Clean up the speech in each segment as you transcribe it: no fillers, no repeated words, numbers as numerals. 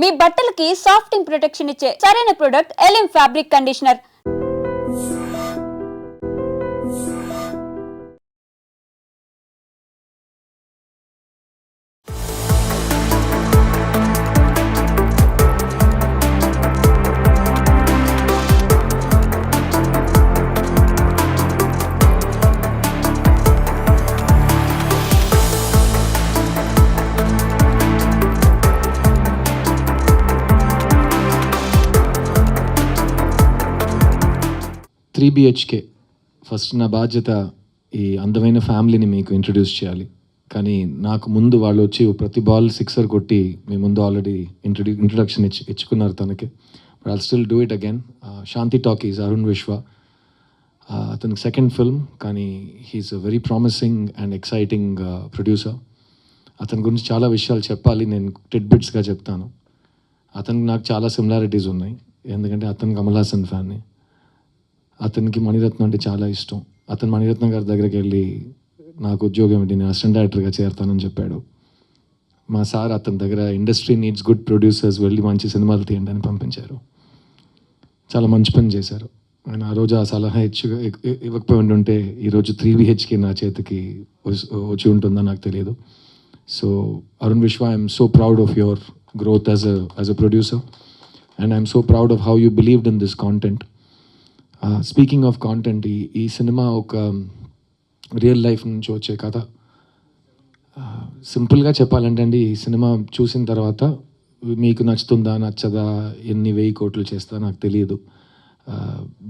మీ బట్టలకి సాఫ్టింగ్ ప్రొటెక్షన్ ఇచ్చే సరైన ప్రొడక్ట్ ఎలిమ్ fabric conditioner. Three BHK first నా బాధ్యత ఈ అందమైన ఫ్యామిలీని మీకు ఇంట్రడ్యూస్ చేయాలి. కానీ నాకు ముందు వాళ్ళు వచ్చి ప్రతి బాల్ సిక్సర్ కొట్టి మీ ముందు ఆల్రెడీ ఇంట్రడక్షన్ ఇచ్చుకున్నారు తనకి. But I'll still do it again. Shanthi Talkies, Arun Viswa, అతనికి సెకండ్ ఫిల్మ్, కానీ he's a very promising and exciting producer. అతని గురించి చాలా విషయాలు చెప్పాలి, నేను టిడ్బిట్స్గా చెప్తాను. అతనికి నాకు చాలా సిమిలారిటీస్ ఉన్నాయి, ఎందుకంటే అతను కమల్ హాసన్ ఫ్యాన్ని. అతనికి మణిరత్నం అంటే చాలా ఇష్టం. అతను మణిరత్నం గారి దగ్గరికి వెళ్ళి నాకు ఉద్యోగం ఏంటి, నేను అసిస్టెంట్ డైరెక్టర్గా చేరతానని చెప్పాడు. మా సార్ అతని దగ్గర ఇండస్ట్రీ నీడ్స్ గుడ్ ప్రొడ్యూసర్స్, వెళ్ళి మంచి సినిమాలు తీయండి అని పంపించారు. చాలా మంచి పని చేశారు ఆయన. ఆ రోజు ఆ సలహా ఇవ్వకపోయి ఉంటుంటే ఈరోజు 3BHK నా చేతికి వచ్చి ఉంటుందో నాకు తెలియదు. సో అరుణ్ విశ్వ, I'm so proud of your growth as a producer, and I'm so proud of how you believed in this content. Speaking of content, ఈ సినిమా ఒక రియల్ లైఫ్ నుంచి వచ్చే కథ. సింపుల్గా చెప్పాలంటే అండి, ఈ సినిమా చూసిన తర్వాత మీకు నచ్చుతుందా నచ్చదా, ఎన్ని 1000 కోట్లు చేస్తా నాకు తెలియదు.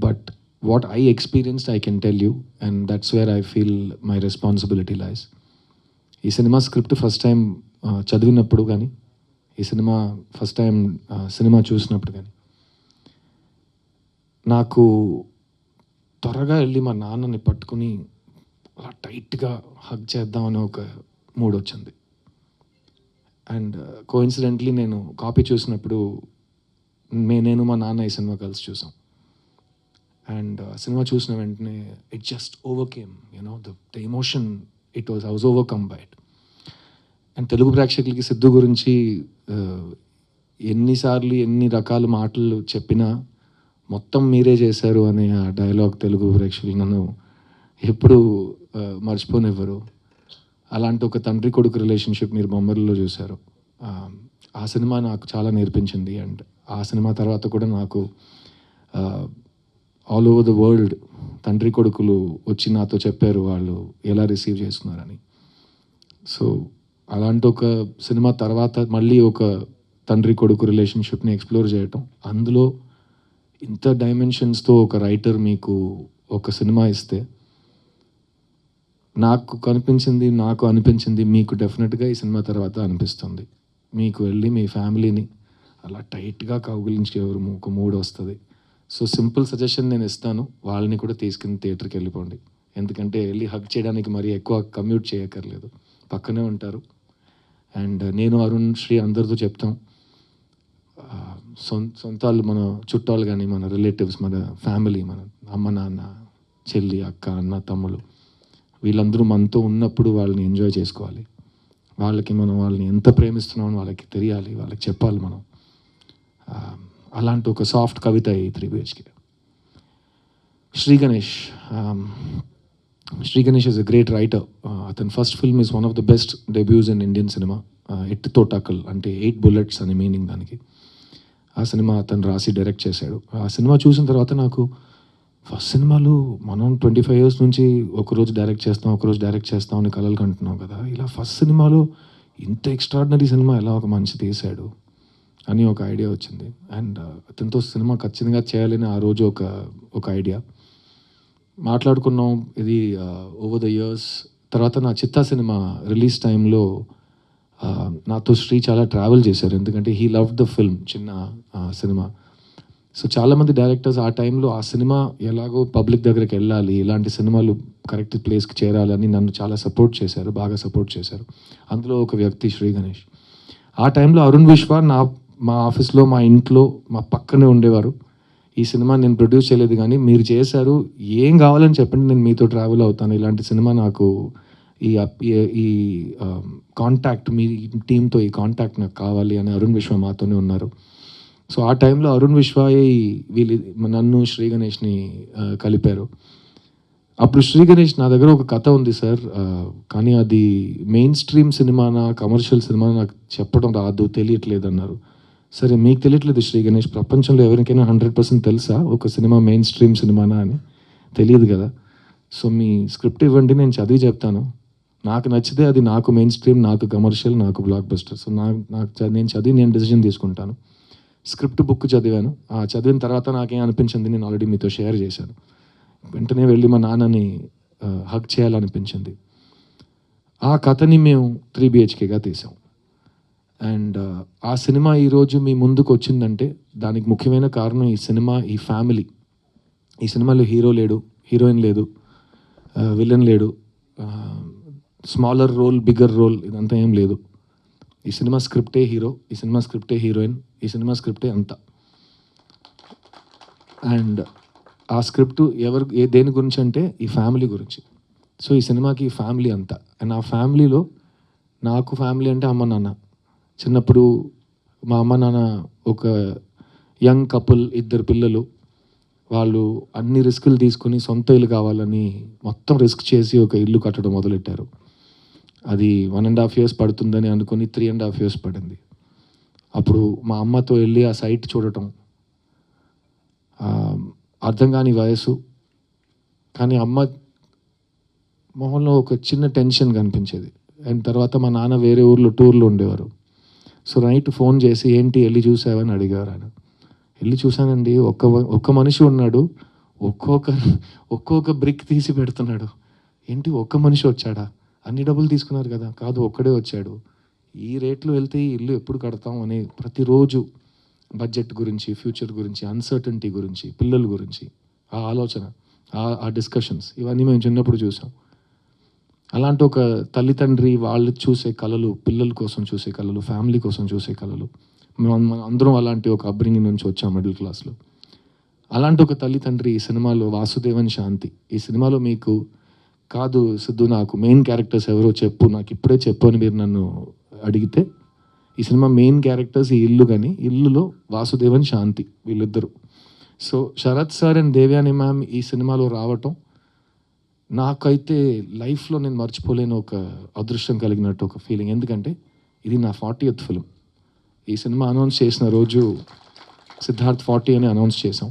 But what I experienced I can tell you, and that's where I feel my responsibility లైస్. ఈ సినిమా స్క్రిప్ట్ ఫస్ట్ టైం చదివినప్పుడు కానీ, ఈ సినిమా ఫస్ట్ టైం సినిమా చూసినప్పుడు కానీ, నాకు త్వరగా వెళ్ళి మా నాన్నని పట్టుకుని అలా టైట్గా హగ్ చేద్దామని ఒక మూడ్ వచ్చింది. అండ్ కోఇన్సిడెంట్లీ నేను కాపీ చూసినప్పుడు నేను మా నాన్న ఈ సినిమా కలిసి చూసాం. అండ్ సినిమా చూసిన వెంటనే it just overcame, the emotion, I was overcome by it. And Telugu ప్రేక్షకులకి సిద్ధు గురించి ఎన్నిసార్లు ఎన్ని రకాల మాటలు చెప్పినా మొత్తం మీరే చేశారు అనే ఆ డైలాగ్ తెలుగు ప్రేక్షకులు నన్ను ఎప్పుడు మర్చిపోనివ్వరు. అలాంటి ఒక తండ్రి కొడుకు రిలేషన్షిప్ మీరు బొమ్మరిలో చూశారు. ఆ సినిమా నాకు చాలా నేర్పించింది. అండ్ ఆ సినిమా తర్వాత కూడా నాకు ఆల్ ఓవర్ ద వరల్డ్ తండ్రి కొడుకులు వచ్చి నాతో చెప్పారు వాళ్ళు ఎలా రిసీవ్ చేసుకున్నారని. సో అలాంటి ఒక సినిమా తర్వాత మళ్ళీ ఒక తండ్రి కొడుకు రిలేషన్షిప్ని ఎక్స్ప్లోర్ చేయటం, అందులో ఇంత డైమెన్షన్స్తో ఒక రైటర్ మీకు ఒక సినిమా ఇస్తే, నాకు అనిపించింది మీకు డెఫినెట్గా ఈ సినిమా తర్వాత అనిపిస్తుంది. మీకు వెళ్ళి మీ ఫ్యామిలీని అలా టైట్గా కౌగిలించి ఒక మూడ్ వస్తుంది. సో సింపుల్ సజెషన్ నేను ఇస్తాను, వాళ్ళని కూడా తీసుకుని థియేటర్కి వెళ్ళిపోండి. ఎందుకంటే వెళ్ళి హగ్ చేయడానికి మరీ ఎక్కువ కమ్యూట్ చేయక్కర్లేదు, పక్కనే ఉంటారు. అండ్ నేను అరుణ్ శ్రీ అందరితో చెప్తాం, సొంతాలు మన చుట్టాలు కానీ, మన రిలేటివ్స్, మన ఫ్యామిలీ, మన అమ్మ నాన్న, చెల్లి, అక్క, అన్న, తమ్ముళ్ళు, వీళ్ళందరూ మనతో ఉన్నప్పుడు వాళ్ళని ఎంజాయ్ చేసుకోవాలి. వాళ్ళని ఎంత ప్రేమిస్తున్నామని వాళ్ళకి తెలియాలి, వాళ్ళకి చెప్పాలి మనం. అలాంటి ఒక సాఫ్ట్ కవిత ఈ 3BHK. Shri Ganesh is a great writer. అతని first film is one of the best debuts in Indian cinema. ఎట్టుతో టకల్ అంటే 8 bullets అని మీనింగ్ దానికి. ఆ సినిమా అతను రాసి డైరెక్ట్ చేశాడు. ఆ సినిమా చూసిన తర్వాత నాకు ఫస్ట్ సినిమాలు మనం 25 years నుంచి ఒకరోజు డైరెక్ట్ చేస్తాం అని కలలు కంటున్నాం కదా, ఇలా ఫస్ట్ సినిమాలో ఇంత ఎక్స్ట్రాడినరీ సినిమా ఎలా ఒక మంచి తీశాడు అని ఒక ఐడియా వచ్చింది. అండ్ అతనితో సినిమా ఖచ్చితంగా చేయాలని ఆ రోజు ఒక ఐడియా మాట్లాడుకున్నాం. ఇది ఓవర్ ద ఇయర్స్ తర్వాత నా చిత్తా సినిమా రిలీజ్ టైంలో నాతో శ్రీ చాలా ట్రావెల్ చేశారు, ఎందుకంటే హీ లవ్డ్ ద ఫిల్మ్, చిన్న సినిమా. సో చాలామంది డైరెక్టర్స్ ఆ టైంలో ఆ సినిమా ఎలాగో పబ్లిక్ దగ్గరికి వెళ్ళాలి, ఇలాంటి సినిమాలు కరెక్ట్ ప్లేస్కి చేరాలని నన్ను చాలా బాగా సపోర్ట్ చేశారు. అందులో ఒక వ్యక్తి శ్రీ గణేష్. ఆ టైంలో అరుణ్ విశ్వ మా ఆఫీస్లో, మా ఇంట్లో, మా పక్కనే ఉండేవారు. ఈ సినిమా నేను ప్రొడ్యూస్ చేయలేదు కానీ మీరు చేశారు, ఏం కావాలని చెప్పండి, నేను మీతో ట్రావెల్ అవుతాను, ఇలాంటి సినిమా నాకు ఈ కాంటాక్ట్ మీ టీంతో ఈ కాంటాక్ట్ నాకు కావాలి అని అరుణ్ విశ్వ మాతోనే ఉన్నారు. సో ఆ టైంలో అరుణ్ విశ్వాయే నన్ను శ్రీ గణేష్ని కలిపారు. అప్పుడు శ్రీ గణేష్ నా దగ్గర ఒక కథ ఉంది సార్, కానీ అది మెయిన్ స్ట్రీమ్ సినిమానా కమర్షియల్ సినిమా నాకు చెప్పడం రాదు, తెలియట్లేదు అన్నారు. సరే మీకు తెలియట్లేదు శ్రీ గణేష్, ప్రపంచంలో ఎవరికైనా 100% తెలుసా ఒక సినిమా మెయిన్ స్ట్రీమ్ సినిమానా అని? తెలియదు కదా. సో మీ స్క్రిప్ట్ ఇవ్వండి, నేను చదివి చెప్తాను. నాకు నచ్చితే అది నాకు మెయిన్ స్ట్రీమ్, నాకు కమర్షియల్, నాకు బ్లాక్ బస్టర్. సో నేను చదివి నేను డెసిజన్ తీసుకుంటాను. స్క్రిప్ట్ బుక్ చదివాను. చదివిన తర్వాత నాకేం అనిపించింది నేను ఆల్రెడీ మీతో షేర్ చేశాను. వెంటనే వెళ్ళి మా నాన్నని హక్ చేయాలనిపించింది. ఆ కథని మేము 3 BHKగా తీసాం. అండ్ ఆ సినిమా ఈరోజు మీ ముందుకు వచ్చిందంటే దానికి ముఖ్యమైన కారణం ఈ సినిమా, ఈ ఫ్యామిలీ. ఈ సినిమాలో హీరో లేడు, హీరోయిన్ లేదు, విలన్ లేడు, స్మాలర్ రోల్, బిగ్గర్ రోల్ ఇదంతా ఏం లేదు. ఈ సినిమా స్క్రిప్టే హీరో, ఈ సినిమా స్క్రిప్టే హీరోయిన్, ఈ సినిమా స్క్రిప్టే అంతా. అండ్ ఆ స్క్రిప్ట్ దేని గురించి అంటే ఈ ఫ్యామిలీ గురించి. సో ఈ సినిమాకి ఈ ఫ్యామిలీ అంతా. అండ్ ఆ ఫ్యామిలీలో నాకు ఫ్యామిలీ అంటే అమ్మ నాన్న. చిన్నప్పుడు మా అమ్మ నాన్న ఒక యంగ్ కపుల్, 2 పిల్లలు. వాళ్ళు అన్ని రిస్కులు తీసుకుని సొంత ఇల్లు కావాలని మొత్తం రిస్క్ చేసి ఒక ఇల్లు కట్టడం మొదలెట్టారు. అది 1.5 years పడుతుందని అనుకుని 3.5 years పడింది. అప్పుడు మా అమ్మతో వెళ్ళి ఆ సైట్ చూడటం, అర్థం కాని వయసు, కానీ అమ్మ మొహంలో ఒక చిన్న టెన్షన్ కనిపించేది. అండ్ తర్వాత మా నాన్న వేరే ఊర్లో టూర్లో ఉండేవారు. సో నైట్ ఫోన్ చేసి ఏంటి వెళ్ళి చూసావని అడిగారు. ఆయన వెళ్ళి చూశానండి, ఒక్క మనిషి ఉన్నాడు, ఒక్కొక్క బ్రిక్ తీసి పెడుతున్నాడు. ఏంటి ఒక్క మనిషి వచ్చాడా? అన్ని డబ్బులు తీసుకున్నారు కదా. కాదు, ఒక్కడే వచ్చాడు. ఈ రేట్లో వెళ్తే ఈ ఇల్లు ఎప్పుడు కడతాం అని ప్రతిరోజు బడ్జెట్ గురించి, ఫ్యూచర్ గురించి, అన్సర్టనిటీ గురించి, పిల్లల గురించి ఆ ఆలోచన, ఆ డిస్కషన్స్ ఇవన్నీ మేము చిన్నప్పుడు చూసాం. అలాంటి ఒక తల్లిదండ్రి వాళ్ళు చూసే కళలు, పిల్లల కోసం చూసే కళలు, ఫ్యామిలీ కోసం చూసే కళలు, మేము అందరం అలాంటి ఒక అబ్రింగింగ్ నుంచి వచ్చాం మిడిల్ క్లాస్లో. అలాంటి ఒక తల్లిదండ్రి ఈ సినిమాలో వాసుదేవన్ శాంతి. ఈ సినిమాలో మీకు కాదు సిద్ధు, నాకు మెయిన్ క్యారెక్టర్స్ ఎవరో చెప్పు, నాకు ఇప్పుడే చెప్పు అని మీరు నన్ను అడిగితే, ఈ సినిమా మెయిన్ క్యారెక్టర్స్ ఈ ఇల్లు, కానీ ఇల్లులో వాసుదేవన్ శాంతి వీళ్ళిద్దరు. So Sarath sir and Devayani ma'am ఈ సినిమాలో రావటం నాకైతే లైఫ్లో నేను మర్చిపోలేని ఒక అదృష్టం కలిగినట్టు ఒక ఫీలింగ్. ఎందుకంటే ఇది నా 40th ఫిలిం. ఈ సినిమా అనౌన్స్ చేసిన రోజు సిద్ధార్థ్ 40 అని అనౌన్స్ చేసాం.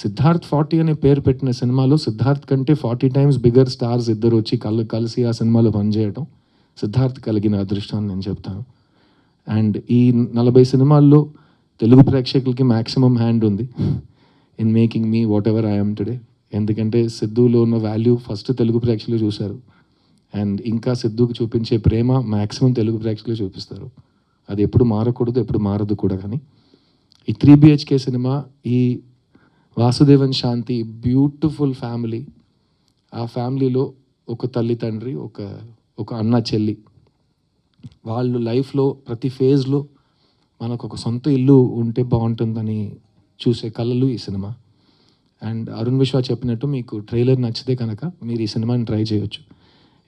సిద్ధార్థ్ 40 అనే పేరు పెట్టిన సినిమాలో సిద్ధార్థ్ కంటే 40 times బిగ్గర్ స్టార్స్ ఇద్దరు వచ్చి కలిసి ఆ సినిమాలో పనిచేయటం సిద్ధార్థ్ కలిగిన అదృష్టాన్ని నేను చెప్తాను. అండ్ ఈ 40 సినిమాల్లో తెలుగు ప్రేక్షకులకి మ్యాక్సిమం హ్యాండ్ ఉంది in making me what ever I'm today. ఎందుకంటే సిద్ధులో ఉన్న వాల్యూ ఫస్ట్ తెలుగు ప్రేక్షకులు చూశారు. అండ్ ఇంకా సిద్ధుకు చూపించే ప్రేమ మ్యాక్సిమం తెలుగు ప్రేక్షకులు చూపిస్తారు. అది ఎప్పుడు మారకూడదు, ఎప్పుడు మారదు కూడా. కానీ ఈ 3 BHK సినిమా, ఈ వాసుదేవన్ శాంతి బ్యూటిఫుల్ ఫ్యామిలీ, ఆ ఫ్యామిలీలో ఒక తల్లి తండ్రి, ఒక అన్న చెల్లి, వాళ్ళు లైఫ్లో ప్రతి ఫేజ్లో మనకు ఒక సొంత ఇల్లు ఉంటే బాగుంటుందని చూసే కళలు ఈ సినిమా. అండ్ అరుణ్ విశ్వ చెప్పినట్టు మీకు ట్రైలర్ నచ్చితే కనుక మీరు ఈ సినిమాని ట్రై చేయొచ్చు.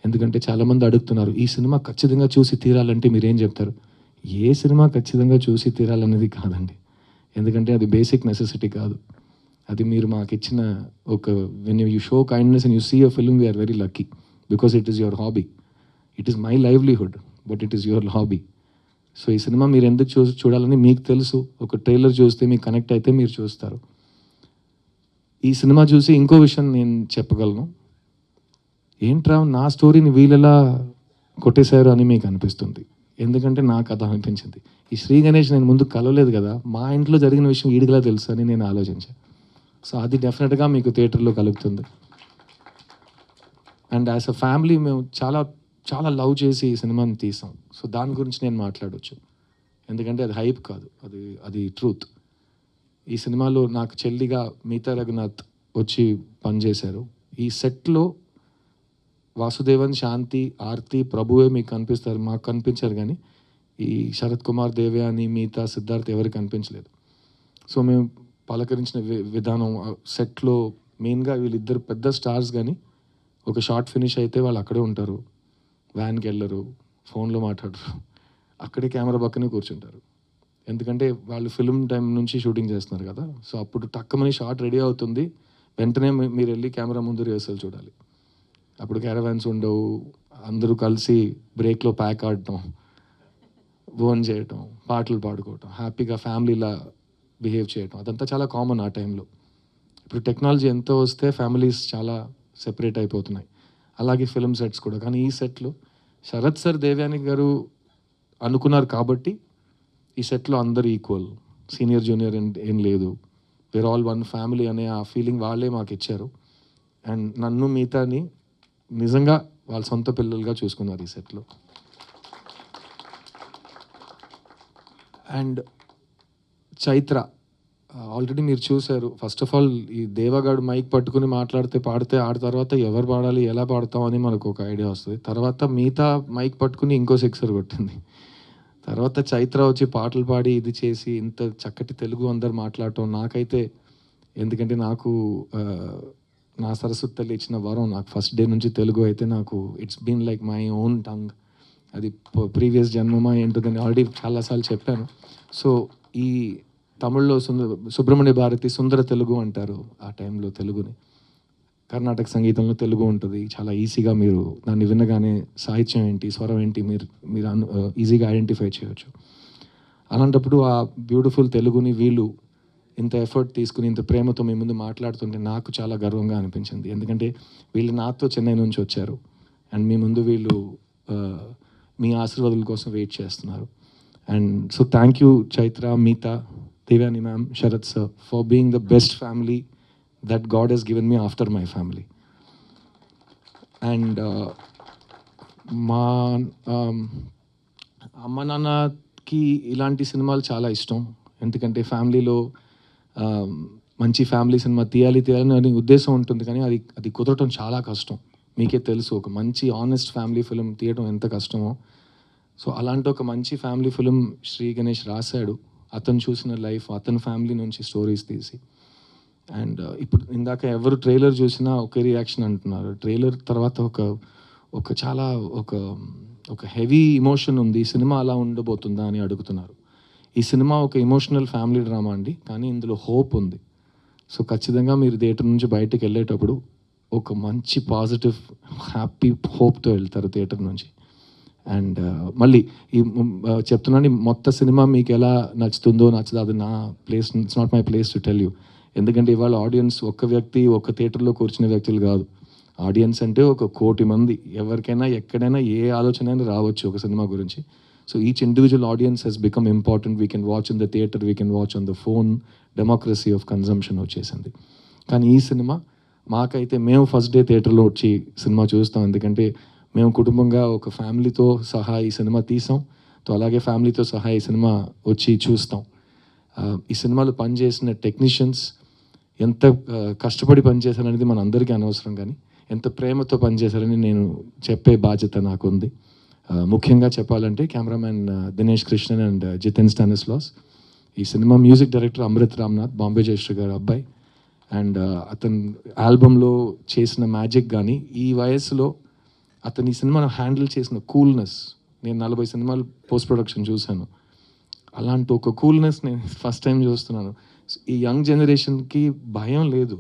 ఎందుకంటే చాలామంది అడుగుతున్నారు ఈ సినిమా ఖచ్చితంగా చూసి తీరాలంటే మీరేం చెప్తారు? ఏ సినిమా ఖచ్చితంగా చూసి తీరాలనేది కాదండి. ఎందుకంటే అది బేసిక్ నెసెసిటీ కాదు. అది మీరు మాకు ఇచ్చిన ఒక when you show kindness and you see a film, we're very lucky because it is your hobby. It is my livelihood but it is your hobby. So ఈ సినిమా మీరు ఎందుకు చూడాలని మీకు తెలుసు. ఒక ట్రైలర్ చూస్తే మీకు కనెక్ట్ అయితే మీరు చూస్తారు. ఈ సినిమా చూసి ఇంకో విషయం నేను చెప్పగలను. ఏంట్రా నా స్టోరీని వీళ్ళెలా కొట్టేశారు అని మీకు అనిపిస్తుంది. ఎందుకంటే నాకు అది అనిపించింది. ఈ శ్రీ గణేష్ నేను ముందు కలవలేదు కదా, మా ఇంట్లో జరిగిన విషయం వీడికిలా తెలుసు అని నేను ఆలోచించాను. సో అది డెఫినెట్గా మీకు థియేటర్లో కలుగుతుంది. అండ్ యాజ్ అ ఫ్యామిలీ మేము చాలా చాలా లవ్ చేసి ఈ సినిమాని తీసాం. సో దాని గురించి నేను మాట్లాడవచ్చు. ఎందుకంటే అది హైప్ కాదు, అది ట్రూత్. ఈ సినిమాలో నాకు చెల్లిగా మీతా రఘునాథ్ వచ్చి పనిచేశారు. ఈ సెట్లో వాసుదేవన్ శాంతి, ఆర్తి, ప్రభువే మీకు కనిపిస్తారు, మాకు కనిపించారు. కానీ ఈ శరత్ కుమార్, దేవ్యాని, మీతా, సిద్ధార్థ్ ఎవరికి కనిపించలేదు. సో మేము పలకరించిన విధానం సెట్లో మెయిన్గా వీళ్ళిద్దరు పెద్ద స్టార్స్, కానీ ఒక షార్ట్ ఫినిష్ అయితే వాళ్ళు అక్కడే ఉంటారు. వ్యాన్కి వెళ్ళరు, ఫోన్లో మాట్లాడరు, అక్కడే కెమెరా పక్కనే కూర్చుంటారు. ఎందుకంటే వాళ్ళు ఫిల్మ్ టైం నుంచి షూటింగ్ చేస్తున్నారు కదా. సో అప్పుడు టక్కమని షార్ట్ రెడీ అవుతుంది, వెంటనే మీరు వెళ్ళి కెమెరా ముందు రిహర్సల్ చూడాలి. అప్పుడు క్యారవాన్స్ ఉండవు, అందరూ కలిసి బ్రేక్లో ప్యాక్ ఆడటం, భోన్ చేయటం, పాటలు పాడుకోవటం, హ్యాపీగా ఫ్యామిలీలా బిహేవ్ చేయటం, అదంతా చాలా కామన్ ఆ టైంలో. ఇప్పుడు టెక్నాలజీ ఎంతో వస్తే ఫ్యామిలీస్ చాలా సెపరేట్ అయిపోతున్నాయి, అలాగే ఫిల్మ్ సెట్స్ కూడా. కానీ ఈ సెట్లో శరత్ సార్, దేవ్యాని గారు అనుకున్నారు కాబట్టి ఈ సెట్లో అందరూ ఈక్వల్, సీనియర్ జూనియర్ ఏం లేదు, వేర్ ఆల్ వన్ ఫ్యామిలీ అనే ఆ ఫీలింగ్ వాళ్ళే మాకు ఇచ్చారు. అండ్ నన్ను మిగతాని నిజంగా వాళ్ళ సొంత పిల్లలుగా చూసుకున్నారు ఈ సెట్లో. అండ్ చైత్ర ఆల్రెడీ మీరు చూశారు. ఫస్ట్ ఆఫ్ ఆల్ ఈ దేవగాడు మైక్ పట్టుకుని మాట్లాడితే పాడితే ఆడ తర్వాత ఎవరు పాడాలి, ఎలా పాడతాం అని మనకు ఒక ఐడియా వస్తుంది. తర్వాత మిగతా మైక్ పట్టుకుని ఇంకో సిక్సర్ కొట్టింది. తర్వాత చైత్ర వచ్చి పాటలు పాడి ఇది చేసి ఇంత చక్కటి తెలుగు అందరు మాట్లాడటం నాకైతే, ఎందుకంటే నాకు నా సరస్వతి తల్లి ఇచ్చిన వరం, నాకు ఫస్ట్ డే నుంచి తెలుగు అయితే నాకు it's been like my own tongue. అది ప్రీవియస్ జన్మమా ఏంటో దాన్ని ఆల్రెడీ చాలాసార్లు చెప్పాను. సో ఈ తమిళ్లో సుబ్రహ్మణ్య భారతి సుందర తెలుగు అంటారు ఆ టైంలో తెలుగుని. కర్ణాటక సంగీతంలో తెలుగు ఉంటుంది, చాలా ఈజీగా మీరు దాన్ని వినగానే సాహిత్యం ఏంటి, స్వరం ఏంటి మీరు ఈజీగా ఐడెంటిఫై చేయొచ్చు. అలాంటప్పుడు ఆ బ్యూటిఫుల్ తెలుగుని వీళ్ళు ఇంత ఎఫర్ట్ తీసుకుని ఇంత ప్రేమతో మీ ముందు మాట్లాడుతుంటే నాకు చాలా గర్వంగా అనిపించింది. ఎందుకంటే వీళ్ళు నాతో చెన్నై నుంచి వచ్చారు అండ్ మీ ముందు వీళ్ళు మీ ఆశీర్వాదాల కోసం వెయిట్ చేస్తున్నారు. And so thank you Chaitra, Meetha, Devayani ma'am, Sarath sir for being the best family that God has given me after my family. And మా అమ్మ నాన్నకి ఇలాంటి సినిమాలు చాలా ఇష్టం. ఎందుకంటే ఫ్యామిలీలో మంచి ఫ్యామిలీ సినిమా తీయాలి అనే ఉద్దేశం ఉంటుంది, కానీ అది కుదరటం చాలా కష్టం. మీకే తెలుసు, ఒక మంచి ఆనెస్ట్ ఫ్యామిలీ ఫిలిం తీయడం ఎంత కష్టమో. సో అలాంటి ఒక మంచి ఫ్యామిలీ ఫిలిం శ్రీ గణేష్ రాశాడు. అతను చూసిన లైఫ్, అతని ఫ్యామిలీ నుంచి స్టోరీస్ తీసి. అండ్ ఇప్పుడు ఇందాక ఎవరు ట్రైలర్ చూసినా ఒకే రియాక్షన్ అంటున్నారు. ట్రైలర్ తర్వాత ఒక చాలా ఒక హెవీ ఇమోషన్ ఉంది, ఈ సినిమా అలా ఉండబోతుందా అని అడుగుతున్నారు. ఈ సినిమా ఒక ఎమోషనల్ ఫ్యామిలీ డ్రామా అండి, కానీ ఇందులో హోప్ ఉంది. సో ఖచ్చితంగా మీరు థియేటర్ నుంచి బయటకు వెళ్ళేటప్పుడు ఒక మంచి పాజిటివ్ హ్యాపీ హోప్తో వెళ్తారు థియేటర్ నుంచి. అండ్ మళ్ళీ ఈ చెప్తున్నాను, మొత్తం సినిమా మీకు ఎలా నచ్చుతుందో నచ్చదో అది నా place, it's not my place to tell you. ఎందుకంటే ఇవాళ ఆడియన్స్ ఒక్క వ్యక్తి ఒక్క థియేటర్లో కూర్చునే వ్యక్తులు కాదు. ఆడియన్స్ అంటే 1 కోటి మంది, ఎవరికైనా ఎక్కడైనా ఏ ఆలోచన అయినా రావచ్చు ఒక సినిమా గురించి. So each individual audience Hess become important. We can watch in the theatre, we can watch on the phone. Democracy of consumption వచ్చేసింది. కానీ ఈ సినిమా మాకైతే మేము ఫస్ట్ డే థియేటర్లో వచ్చి సినిమా చూస్తాం. ఎందుకంటే మేము కుటుంబంగా ఒక ఫ్యామిలీతో సహా ఈ సినిమా తీసాం. సో అలాగే ఫ్యామిలీతో సహా ఈ సినిమా వచ్చి చూస్తాం. ఈ సినిమాలో పనిచేసిన టెక్నీషియన్స్ ఎంత కష్టపడి పనిచేశారనేది మన అందరికీ అనవసరం, కానీ ఎంత ప్రేమతో పనిచేశారని నేను చెప్పే బాధ్యత నాకు ఉంది. ముఖ్యంగా చెప్పాలంటే cameraman Dinesh Krishnan and Jithin Stanislaus, ఈ cinema music director Amrit Ramnath, Bombay Jayashri garu అబ్బాయి. అండ్ అతను ఆల్బంలో చేసిన మ్యాజిక్ కానీ, ఈ వయసులో అతను ఈ సినిమాను హ్యాండిల్ చేసిన కూల్నెస్, నేను 40 సినిమాలు పోస్ట్ ప్రొడక్షన్ చూశాను, అలాంటి ఒక కూల్నెస్ నేను ఫస్ట్ టైం చూస్తున్నాను. ఈ యంగ్ జనరేషన్కి భయం లేదు,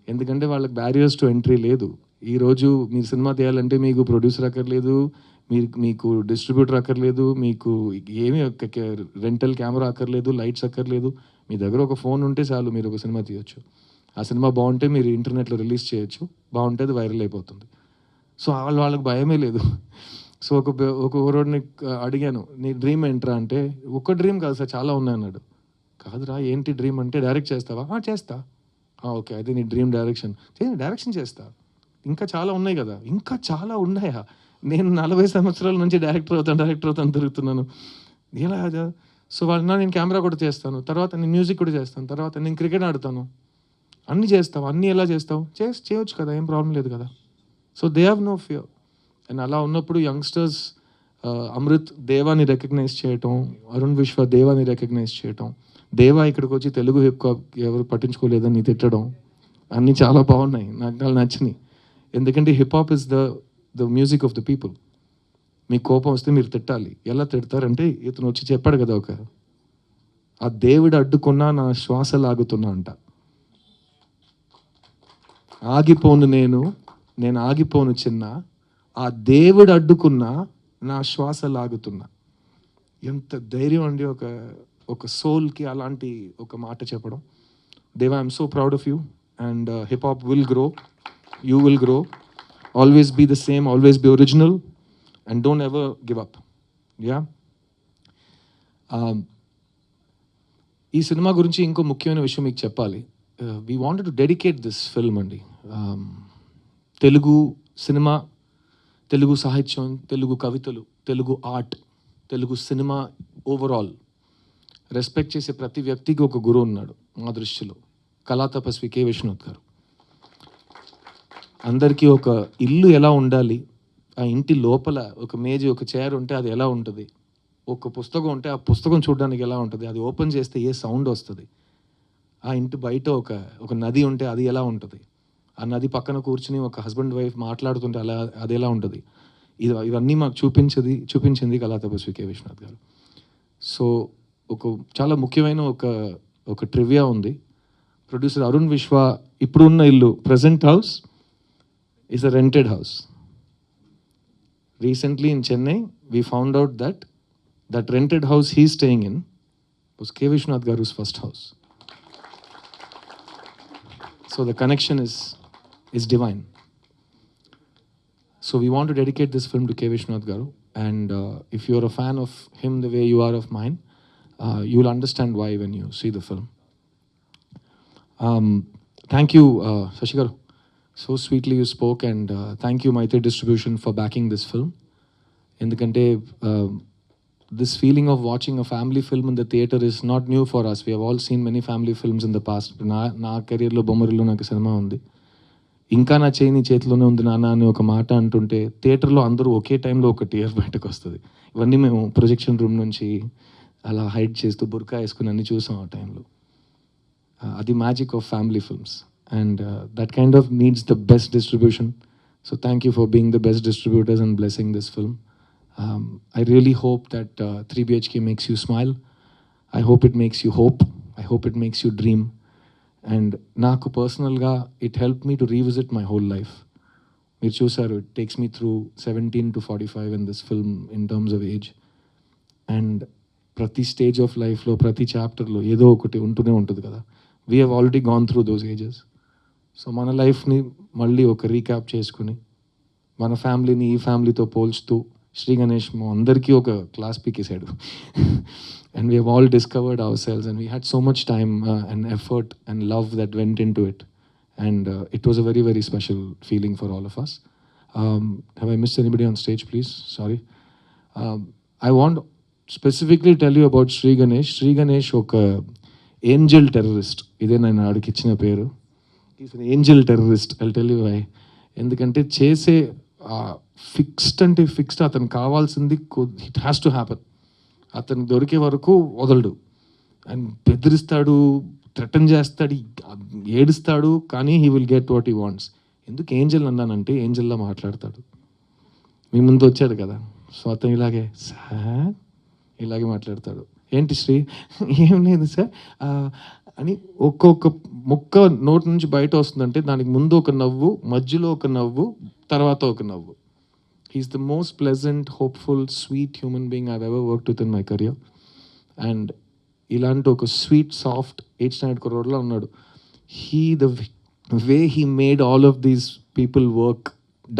ఎందుకంటే వాళ్ళకి బ్యారియర్స్ టు ఎంట్రీ లేదు. ఈరోజు మీరు సినిమా తీయాలంటే మీకు ప్రొడ్యూసర్ అక్కర్లేదు, మీకు డిస్ట్రిబ్యూటర్ అక్కర్లేదు, మీకు ఏమీ రెంటల్ కెమెరా అక్కర్లేదు, లైట్స్ అక్కర్లేదు. మీ దగ్గర ఒక ఫోన్ ఉంటే చాలు, మీరు ఒక సినిమా తీయొచ్చు. ఆ సినిమా బాగుంటే మీరు ఇంటర్నెట్లో రిలీజ్ చేయొచ్చు, బాగుంటే అది వైరల్ అయిపోతుంది. సో వాళ్ళకి భయమే లేదు. సో ఒకరోడిని అడిగాను, నీ డ్రీమ్ ఏంట్రా అంటే, ఒక్క డ్రీమ్ కాదు సార్ చాలా ఉన్నాయి అన్నాడు. కాదురా ఏంటి డ్రీమ్ అంటే, డైరెక్ట్ చేస్తావా? చేస్తా. ఓకే, అయితే నీ డ్రీమ్ డైరెక్షన్ చేస్తా. ఇంకా చాలా ఉన్నాయి కదా. ఇంకా చాలా ఉన్నాయా? నేను 40 సంవత్సరాల నుంచి డైరెక్టర్ అవుతాను తిరుగుతున్నాను. ఎలా? సో నేను కెమెరా కూడా చేస్తాను, తర్వాత నేను మ్యూజిక్ కూడా చేస్తాను, తర్వాత నేను క్రికెట్ ఆడతాను, అన్నీ చేస్తావు. అన్నీ ఎలా చేస్తావు? చేయొచ్చు కదా, ఏం ప్రాబ్లం లేదు కదా. So they have no fear. And అలా ఉన్నప్పుడు యంగ్స్టర్స్ అమృత్ దేవాని రికగ్నైజ్ చేయటం, అరుణ్ విశ్వ దేవాని రికగ్నైజ్ చేయటం, దేవా ఇక్కడికి వచ్చి తెలుగు హిప్ హాప్ ఎవరు పట్టించుకోలేదని తిట్టడం, అన్నీ చాలా బాగున్నాయి, నాకు నచ్చినాయి. ఎందుకంటే hip hop is the music of the people. మీకు కోపం వస్తే మీరు తిట్టాలి. ఎలా తిడతారంటే ఇతను వచ్చి చెప్పాడు కదా ఆ దేవుడు అడ్డుకున్నా నా శ్వాస లాగుతున్నా అంట. ఆగిపోను నేను ఆగిపోను చిన్న, ఆ దేవుడు అడ్డుకున్నా నా శ్వాస లాగుతున్నా. ఎంత ధైర్యం అండి ఒక సోల్కి అలాంటి ఒక మాట చెప్పడం. Deva, I'm so proud of you and hip hop will grow, you will grow, always be the same, always be original and don't ever give up. Yeah, ఈ సినిమా గురించి ఇంకో ముఖ్యమైన విషయం మీకు చెప్పాలి. We wanted to dedicate this film అండి. Telugu cinema, Telugu సాహిత్యం, తెలుగు కవితలు, Telugu art, Telugu cinema overall respect చేసే ప్రతి వ్యక్తికి ఒక గురువు ఉన్నాడు మా దృష్టిలో. కళా తపస్వి కె. విశ్వనాథ్ గారు. అందరికీ ఒక ఇల్లు ఎలా ఉండాలి, ఆ ఇంటి లోపల ఒక మేజీ, ఒక చైర్ ఉంటే అది ఎలా ఉంటుంది, ఒక పుస్తకం ఉంటే ఆ పుస్తకం చూడడానికి ఎలా ఉంటుంది, అది ఓపెన్ చేస్తే ఏ సౌండ్ వస్తుంది, ఆ ఇంటి బయట ఒక నది ఉంటే అది ఎలా ఉంటుంది, ఆ నది పక్కన కూర్చుని ఒక హస్బెండ్ వైఫ్ మాట్లాడుతుంటే అది ఎలా ఉంటుంది, ఇవన్నీ మాకు చూపించింది కళా తపస్వి కె. విశ్వనాథ్ గారు. సో చాలా ముఖ్యమైన ఒక ట్రివియా ఉంది. ప్రొడ్యూసర్ అరుణ్ విశ్వ ఇప్పుడున్న ఇల్లు, present house is a rented house. Recently in Chennai, we found out that rented house he's staying in was K. Vishwanath Garu's first house. So the connection is divine. So we want to dedicate this film to K. Vishwanath Garu. And if you're a fan of him the way you are of mine, you'll understand why when you see the film. Thank you, Shashi Garu. So sweetly you spoke, and thank you Maitri Distribution for backing this film. Endukante this feeling of watching a family film in the theater is not new for us. We have all seen many family films in the past. నా కెరీర్లో బొమ్మరిలో నాకు cinema ఉంది. ఇంకా నా చేయి నీ చేతిలోనే ఉంది నాన్న అని ఒక మాట అంటుంటే థియేటర్లో అందరూ ఒకే టైంలో ఒక టీయర్ బయటకు వస్తుంది. ఇవన్నీ మేము ప్రొజెక్షన్ రూమ్ నుంచి అలా హైడ్ చేస్తూ బుర్కా వేసుకుని అన్ని చూసాం ఆ టైంలో. అది magic of family films. And that kind of needs the best distribution. So thank you for being the best distributors and blessing this film. I really hope that 3BHK makes you smile. I hope it makes you hope. I hope it makes you dream. And నాకు పర్సనల్గా it helped me to revisit my whole life. మీరు చూసారు, it takes me through 17 to 45 in this film in terms of age. And ప్రతి stage of లైఫ్లో, ప్రతి చాప్టర్లో ఏదో ఒకటి ఉంటూనే ఉంటుంది కదా. We have already gone through those ages. So మన లైఫ్ని మళ్ళీ ఒక రీక్యాప్ చేసుకుని మన ఫ్యామిలీని ఈ ఫ్యామిలీతో పోల్చుతూ శ్రీ గణేష్ మా అందరికీ ఒక క్లాస్ పీకేసాడు. And we have all discovered ourselves and we had so much time and effort and love that went into it. And it was a very very special feeling for all of us. Have I missed anybody on stage please? Sorry. I want specifically tell you about Shri Ganesh. Shri Ganesh ఒక angel terrorist. ఇదే నేను ఆడికి ఇచ్చిన పేరు. Is an angel terrorist. I'll tell you why. ఎందుకంటే చేసే fixed అతను కావాల్సింది ఇట్ హ్యాస్ టు హ్యాపన్. అతనికి దొరికే వరకు వదలడు. అండ్ బెదిరిస్తాడు, థ్రెటన్ చేస్తాడు, ఏడుస్తాడు, కానీ he will get what he wants. ఎందుకు ఏంజల్ అన్నానంటే ఏంజల్లా మాట్లాడతాడు. మీ ముందు వచ్చాడు కదా, సో అతను ఇలాగే మాట్లాడతాడు. ఏంటి శ్రీ? ఏం లేదు సార్ అని ఒక్కొక్క ముక్క నోటి నుంచి బయట వస్తుందంటే దానికి ముందు ఒక నవ్వు, మధ్యలో ఒక నవ్వు, తర్వాత ఒక నవ్వు. He's the most pleasant, hopeful, sweet human being I ever worked with in my career. And ఇలాంటి ఒక స్వీట్, సాఫ్ట్, H-Night కుర్రోడ్లా ఉన్నాడు. The way he made all of these people work,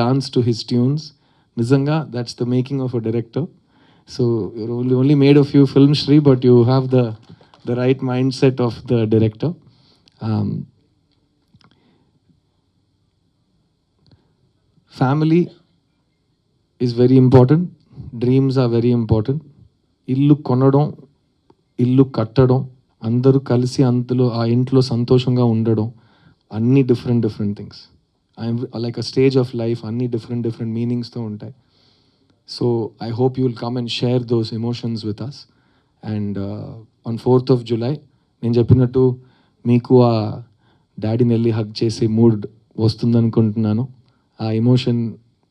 dance to his tunes, నిజంగా that's the making of a director. So you're only made a few films, Shri, but you have the right mindset of the director. Family is very important. Dreams are very important. ఇల్లు కొనడం, ఇల్లు కట్టడం, అందరూ కలిసి అందులో ఆ ఇంట్లో సంతోషంగా ఉండడం, అన్ని different things. Like a stage of life, అన్ని డిఫరెంట్ మీనింగ్స్తో ఉంటాయి. So I hope you will come and share those emotions with us. And on 4th of July, నేను చెప్పినట్టు మీకు ఆ డాడీని వెళ్ళి హగ్ చేసే మూడ్ వస్తుందనుకుంటున్నాను. ఆ ఎమోషన్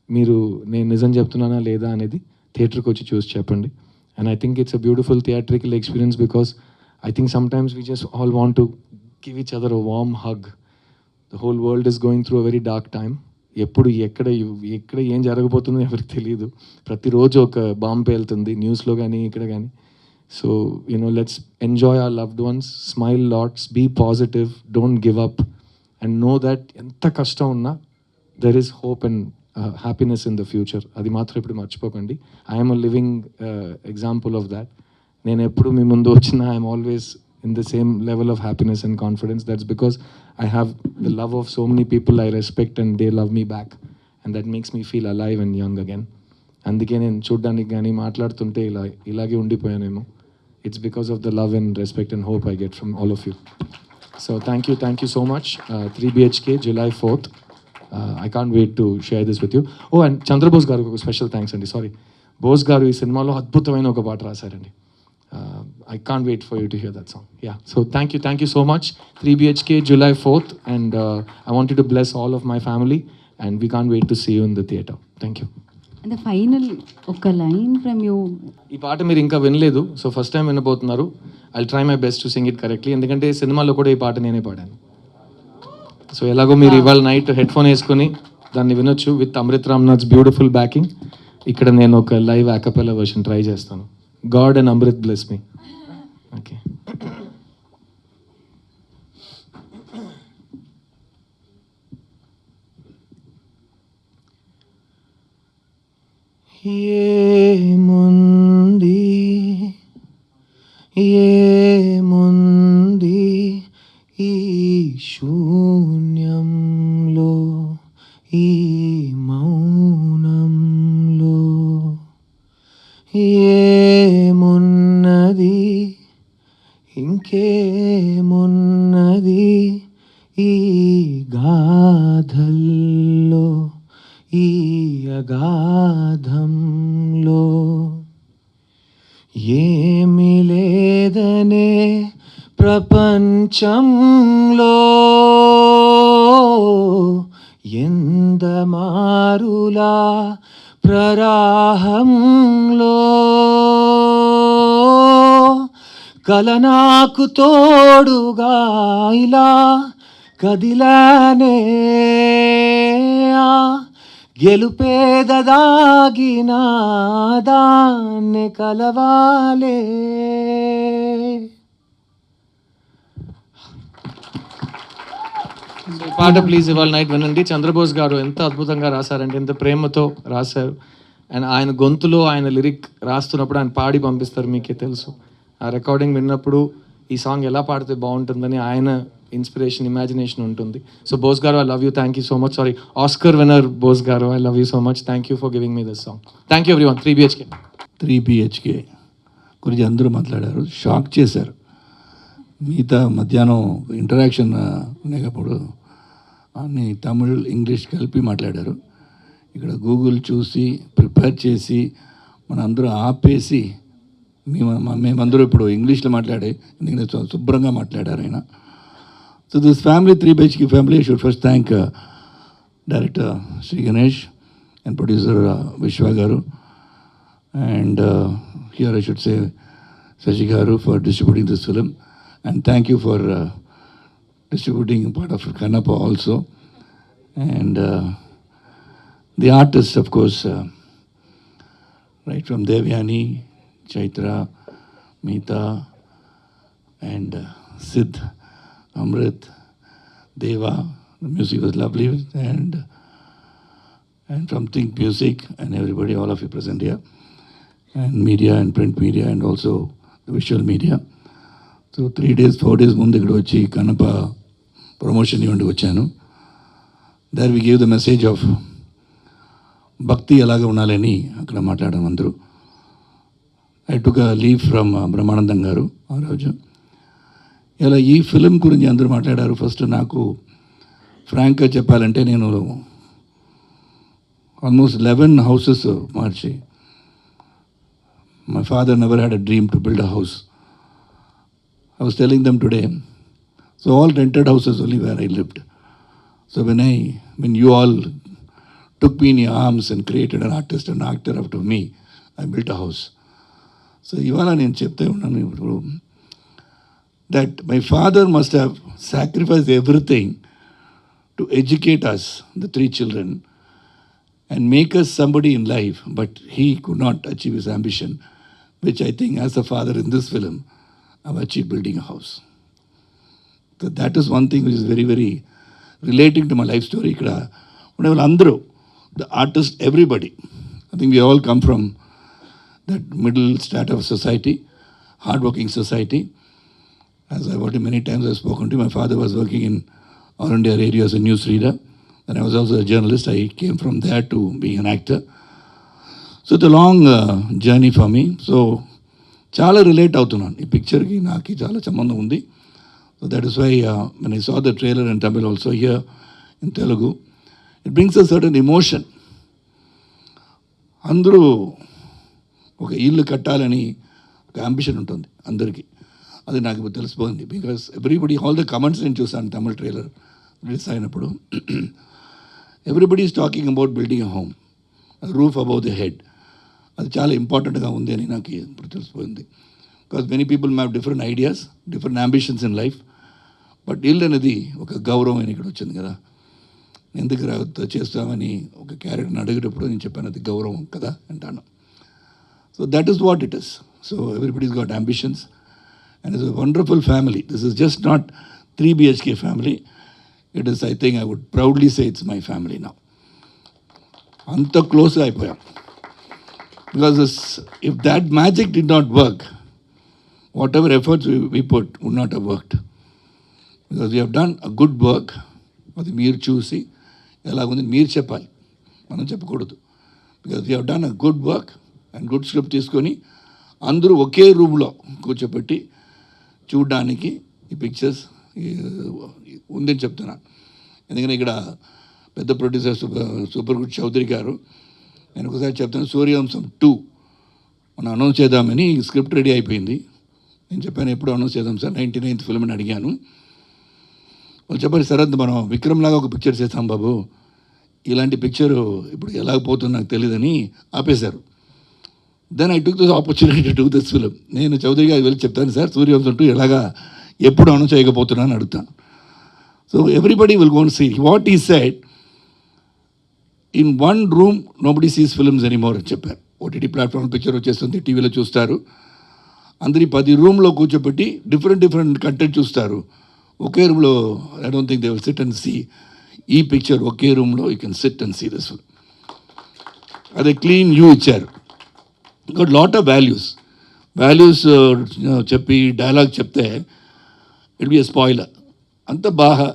మీరు నేను నిజం చెప్తున్నానా లేదా అనేది థియేటర్కి వచ్చి చూసి చెప్పండి. And I think it's a beautiful theatrical experience because I think sometimes we just all want to give each other a warm hug. The whole world is going through a very dark time. ఎప్పుడు ఎక్కడ ఏం జరగబోతుందో ఎవరికి తెలియదు. ప్రతిరోజు ఒక bomb పేలుతుంది న్యూస్లో కానీ ఇక్కడ కానీ. So let's enjoy our loved ones, smile lots, be positive, don't give up and know that ఎంత కష్టం ఉన్నా there is hope and happiness in the future. అది మాత్రం ఇప్పుడు మర్చిపోకండి. I'm a living example of that. నేను ఎప్పుడు మీ ముందు వచ్చినా I'm always in the same level of happiness and confidence. That's because I have the love of so many people I respect and they love me back, and that makes me feel alive and young again. అందుకే నేను చూడ్డానికి కానీ మాట్లాడుతుంటే ఇలాగే ఉండిపోయానేమో. It's because of the love and respect and hope I get from all of you. So thank you so much. 3 BHK July 4th. I can't wait to share this with you. Oh, and Chandrabose గారికి ఒక special thanks అండి. Sorry, Bose garu ఈ సినిమాలో అద్భుతమైన ఒక పాట రాశారండి. I can't wait for you to hear that song. Yeah, so thank you so much. 3 BHK July 4th, and I want you to bless all of my family, and we can't wait to see you in the theatre. Thank you. And the final oka line from you. ఈ పాట మీరు ఇంకా వినలేదు, so first time వినబోతున్నారు. I'll try my best to sing it correctly. ఎందుకంటే సినిమాలో కూడా ఈ పాట నేనే పాడాను. సో ఎలాగో మీరు ఇవాళ నైట్ హెడ్ ఫోన్ వేసుకొని దాన్ని వినొచ్చు with Amrit Ramnath's beautiful backing. ఇక్కడ నేను ఒక లైవ్ అకపెల్లా వర్షన్ ట్రై చేస్తాను. God and Amrit bless me. Okay. ఏముంది ఈ శూన్యంలో, ఈ మౌనంలో, ఏమున్నది ఇంకేమున్నది ఈ గాథల్లో, ఈ అగాధంలో. ఏమి లేదనే ప్రపంచంలో ఎందమారులా ప్రరాహంలో కల నాకు తోడుగా ఇలా కదిలానే, గెలుపేదదాగిన దాన్ని కలవాలే. ఈ పాట ప్లీజ్ ఇవాళ నైట్ వినండి. చంద్రబోస్ గారు ఎంత అద్భుతంగా రాశారంటే, ఎంత ప్రేమతో రాశారు. అండ్ ఆయన గొంతులో ఆయన లిరిక్ రాస్తున్నప్పుడు ఆయన పాడి పంపిస్తారు, మీకే తెలుసు. ఆ రికార్డింగ్ విన్నప్పుడు ఈ సాంగ్ ఎలా పాడితే బాగుంటుందని ఆయన ఇన్స్పిరేషన్, ఇమాజినేషన్ ఉంటుంది. So Bose garu, I love you, thank you so much. Sorry, Oscar winner Bose garu, I love you so much. Thank you for giving me this song. Thank you everyone. 3 BHK 3 BHK గురించి అందరూ మాట్లాడారు, shock చేశారు. మిగతా మధ్యాహ్నం interaction లేకపోడు అన్ని Tamil English కలిపి మాట్లాడారు. ఇక్కడ గూగుల్ చూసి ప్రిపేర్ చేసి మనందరూ ఆపేసి మేమందరూ ఇప్పుడు ఇంగ్లీష్లో మాట్లాడే, ఎందుకంటే శుభ్రంగా మాట్లాడారు ఆయన. So this family 3 BHK family should first thank director Shri Ganesh and producer Viswa garu. And here I should say Shashi Garu for distributing this film, and thank you for distributing part of Kannappa also. And the artists, of course, right from Devyani, Chaitra, Meeta, and Sid, Amrit, Deva. The music was lovely, and from Think Music and everybody, all of you present here, and media and print media and also the visual media. So 3 days, 4 days ముందు ఇక్కడ వచ్చి Kannappa promotion ఇవ్వండి వచ్చాను. There we give the message of bhakti ఎలాగ ఉండాలని అక్కడ మాట్లాడడం అందరూ. I took a leave from Brahmanandam garu ఆ రోజు. ఇలా ఈ ఫిలిం గురించి అందరూ మాట్లాడారు. ఫస్ట్ నాకు ఫ్రాంక్గా చెప్పాలంటే నేను almost 11 houses March. My father never had a dream to build a house. I was telling them today, so all rented houses only where I lived. So when you all took me in your arms and created an artist, an actor out of me, I built a house. So ఇవాళ నేను చెప్తే ఉన్నాను ఇప్పుడు that my father must have sacrificed everything to educate us, the 3 children, and make us somebody in life, but he could not achieve his ambition, which I think as a father in this film, I've achieved building a house. So that is one thing which is very, very relating to my life story. Ikkada undevaru andaru, the artist, everybody, I think we all come from that middle strata of society, hardworking society. As I've already many times I've spoken to, my father was working in All India Radio as a news reader, and I was also a journalist. I came from there to being an actor. So it's a long journey for me. So చాలా relate అవుతున్నాను ఈ పిక్చర్కి, నాకు చాలా సంబంధం ఉంది. So that is why when I saw the trailer in Tamil also here in Telugu, it brings a certain emotion. అందరూ ఒక ఇల్లు కట్టాలని ఒక అంబిషన్ ఉంటుంది అందరికీ. అది నాకు ఇప్పుడు తెలిసిపోయింది. Because everybody, all the comments నేను చూసాను తమిళ ట్రైలర్ రిలీజ్ అయినప్పుడు, everybody is talking about building a home, roof above the head. అది చాలా ఇంపార్టెంట్గా ఉంది అని నాకు ఇప్పుడు తెలిసిపోయింది. Because many people have different ideas, different ambitions in life, but ఇల్లు అనేది ఒక గౌరవం అని ఇక్కడ వచ్చింది కదా. ఎందుకు చేస్తామని ఒక క్యారెక్టర్ని అడిగేటప్పుడు నేను చెప్పాను అది గౌరవం కదా అంటాను. So that is what it is. So everybody's got ambitions and it's a wonderful family. This is just not 3 BHK family. It is, I think I would proudly say it's my family now. Anta close అయిపోయాం. Because if that magic did not work, whatever efforts we put would not have worked. Because we have done a good work. అది మీరు చూసి ఎలాగుంది మీరు చెప్పాలి, మనం చెప్పకూడదు. Because we have done a good work and good script తీసుకొని అందరూ ఒకే రూమ్లో కూర్చోబెట్టి చూడడానికి ఈ పిక్చర్స్ ఉందని చెప్తున్నాను. ఎందుకంటే ఇక్కడ పెద్ద ప్రొడ్యూసర్ సూపర్ గుడ్ చౌదరి గారు, నేను ఒకసారి చెప్తాను, సూర్యవంశం 2 మనం అనౌన్స్ చేద్దామని స్క్రిప్ట్ రెడీ అయిపోయింది. నేను చెప్పాను ఎప్పుడు అనౌన్స్ చేద్దాం సార్, 99th ఫిల్మ్ అని అడిగాను. వాళ్ళు చెప్పారు సరే మనం విక్రమ్ లాగా ఒక పిక్చర్ చేస్తాం బాబు, ఇలాంటి పిక్చరు ఇప్పుడు ఎలాగపోతుందో నాకు తెలియదని ఆపేశారు. Then I took this opportunity to do this film. నేను చౌదరి గారికి వెళ్ళి చెప్తాను సార్ సూర్యవంశం 2 ఎలాగా ఎప్పుడు అనౌన్స్ చేయకపోతున్నాను అడుగుతాను. So everybody will gonna see what he said, in one room nobody sees films anymore అని చెప్పారు. ఓటీటీ ప్లాట్ఫామ్ పిక్చర్ వచ్చేస్తుంది, టీవీలో చూస్తారు, అందరి 10 రూమ్లో కూర్చోబెట్టి డిఫరెంట్ కంటెంట్ చూస్తారు. ఒకే రూమ్లో I don't think they will sit and see ఈ పిక్చర్. ఒకే రూమ్లో you can sit and see this film. అదే క్లీన్ వ్యూ ఇచ్చారు. గట్ లాట్ ఆఫ్ వాల్యూస్ చెప్పి డైలాగ్ చెప్తే ఇట్ బి ఎ స్పాయిలర్. అంత బాగా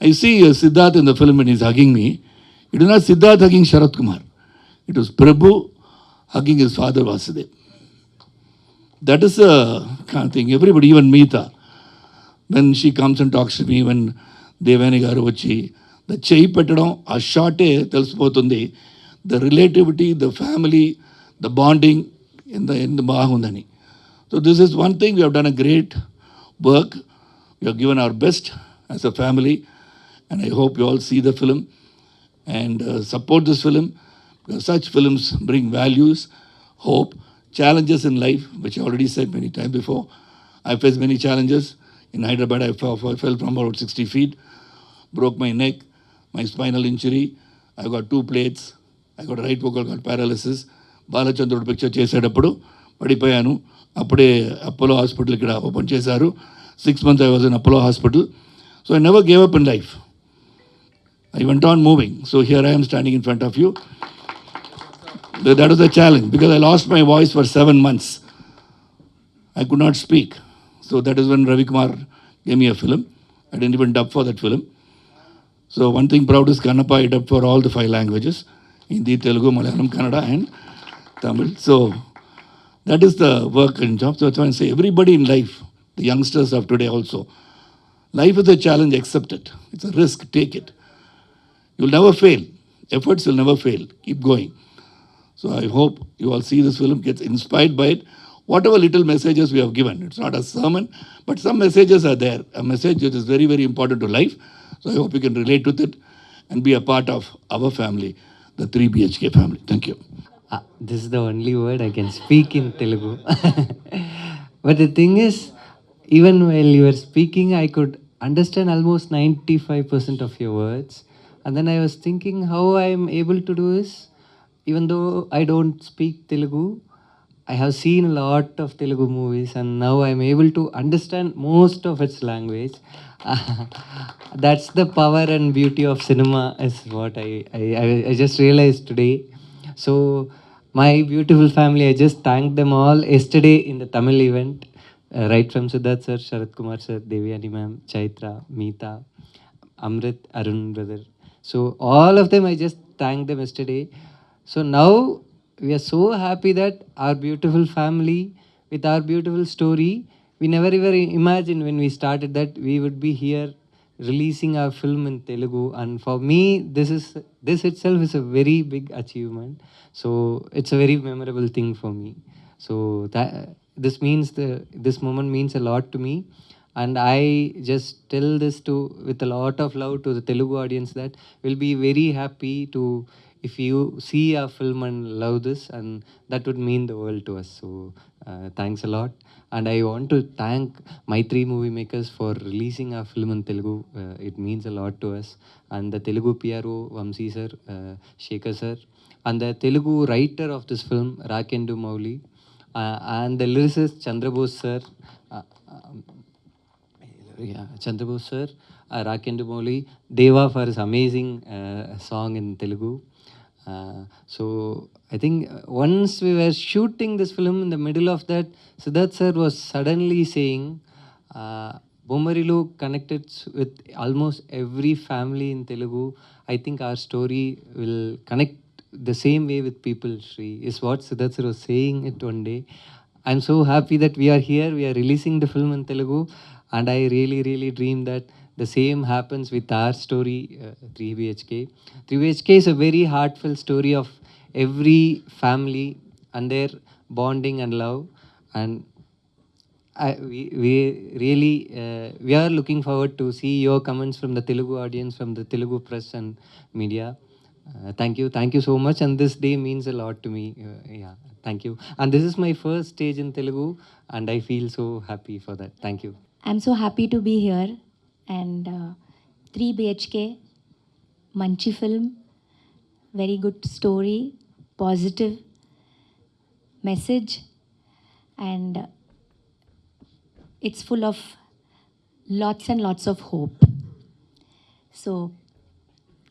I see Siddharth in the film and is hugging me. It is not Siddharth hugging Sarath Kumar, it was Prabhu hugging his father Vasudev. That is thing everybody, even Meetha when she comes and talks to me, when దేవాని గారు వచ్చి the చేయి పెట్టడం ఆ షాటే తెలిసిపోతుంది, the relativity, the family, the bonding in the బాగుందని. So this is one thing, we have done a great work, we have given our best as a family, and I hope you all see the film and support this film, because such films bring values, hope, challenges in life, which I already said many times before. I faced many challenges. In Hyderabad I fell from about 60 feet, broke my neck, my spinal injury, I got 2 plates, I got right vocal cord paralysis. Balachandrudu picture చేసేటప్పుడు పడిపోయాను. అప్పుడే Apollo hospital ఇక్కడ open చేశారు. 6 months I was in Apollo hospital. So I never gave up in life. I went on moving. So here I am standing in front of you. That was a challenge because I lost my voice for 7 months. I could not speak. So that is when Ravi Kumar gave me a film. I didn't even dub for that film. So one thing proud is Kannappa, I dubbed for all the 5 languages, Hindi, Telugu, Malayalam, Kannada and Tamil. So that is the work and job. So that's why I say everybody in life, the youngsters of today also, life is a challenge, accept it. It's a risk, take it. You'll never fail. Efforts will never fail. Keep going. So I hope you all see this film, gets inspired by it. Whatever little messages we have given, it's not a sermon, but some messages are there. A message that is very, very important to life. So I hope you can relate with it and be a part of our family, the 3 BHK family. Thank you. This is the only word I can speak in Telugu. But the thing is, even while you were speaking, I could understand almost 95% of your words. And then I was thinking how I am able to do this, even though I don't speak Telugu. I have seen a lot of Telugu movies, and now I'm able to understand most of its language. That's the power and beauty of cinema, is what I just realized today. So, my beautiful family, I just thanked them all yesterday in the Tamil event, right from Siddharth sir, Sharat Kumar sir, Devyani ma'am, Chaitra, Meeta, Amrit, Arun brother. So all of them, I just thanked them yesterday. So now we are so happy that our beautiful family with our beautiful story, we never ever imagined when we started that we would be here releasing our film in Telugu. And for me, this itself is a very big achievement. So it's a very memorable thing for me. So that this moment means a lot to me. And I just tell this to with a lot of love to the Telugu audience that we'll be very happy to if you see our film and love this, and that would mean the world to us. So thanks a lot. And I want to thank my three movie makers for releasing our film in Telugu. It means a lot to us. And the Telugu PRO, Vamsi sir, Shekhar sir, and the Telugu writer of this film, Rakendu Mauli, and the lyricist, Chandrabose sir, Chandrabose sir, Rakendu Mauli, Deva for his amazing song in Telugu. So I think once we were shooting this film, in the middle of that, Siddharth sir was suddenly saying, Bomarilu connected with almost every family in Telugu. I think our story will connect the same way with people, Shri, is what Siddharth sir was saying it one day. I'm so happy that we are here, we are releasing the film in Telugu, and I really, really dream that the same happens with our story, 3BHK. 3BHK is a very heartfelt story of every family and their bonding and love. And we really we are looking forward to see your comments from the Telugu audience, from the Telugu press and media. Thank you so much. And this day means a lot to me. Yeah, thank you. And this is my first stage in Telugu, and I feel so happy for that. Thank you. I'm so happy to be here, and 3 BHK, manchi film, very good story, positive message, and it's full of lots and lots of hope. So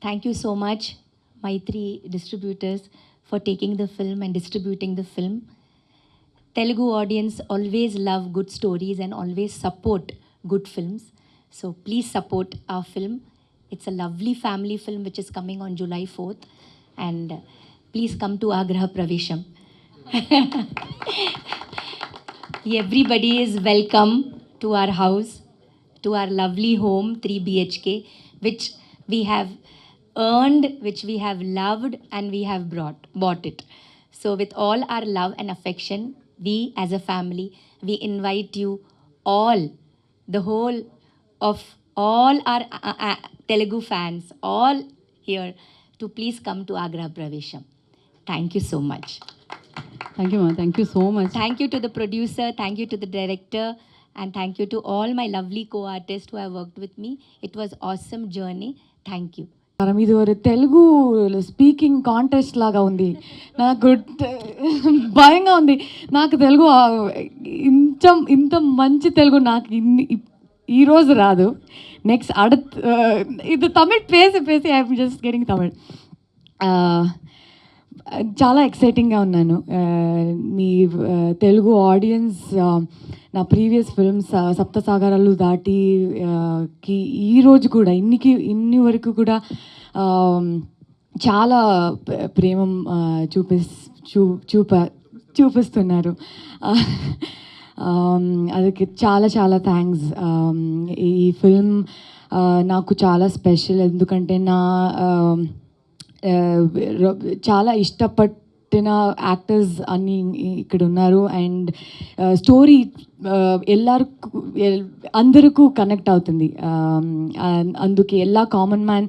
thank you so much, my 3 distributors, for taking the film and distributing the film. Telugu audience always love good stories and always support good films. So please support our film. It's a lovely family film which is coming on July 4th. And please come to our Graha Pravesham. Everybody is welcome to our house, to our lovely home, 3 BHK, which we have earned, which we have loved, and we have bought it. So with all our love and affection, we as a family, we invite you all, the whole of all our Telugu fans, all here, to please come to Agra Pravesham. Thank you so much. Thank you, ma. Thank you so much. Thank you to the producer, thank you to the director, and thank you to all my lovely co-artists who have worked with me. It was awesome journey. Thank you. ఇది ఒక Telugu speaking contest లాగా ఉంది. నాకు భయంగా ఉంది. నాకు తెలుగు ఇంత మంచి తెలుగు నాకు ఈరోజు రాదు. నెక్స్ట్ ఇది తమిళ్ పేసి ఐఎమ్ జస్ట్ గెటింగ్ తమిళ్. చాలా ఎక్సైటింగ్గా ఉన్నాను. మీ తెలుగు ఆడియన్స్ నా ప్రీవియస్ ఫిల్మ్స్ సప్తసాగరాలు దాటికి ఈరోజు కూడా ఇన్ని వరకు కూడా చాలా ప్రేమ చూపిస్తున్నారు. ಅದಕ್ಕೆ చాలా చాలా థ్యాంక్స్. ఈ ఫిల్మ్ నాకు చాలా స్పెషల్, ఎందుకంటే నా చాలా ఇష్టపట్టిన యాక్టర్స్ అన్నీ ఇక్కడ ఉన్నారు. అండ్ స్టోరీ అందరికీ కనెక్ట్ అవుతుంది. అందుకే ಎಲ್ಲ కామన్ మ్యాన్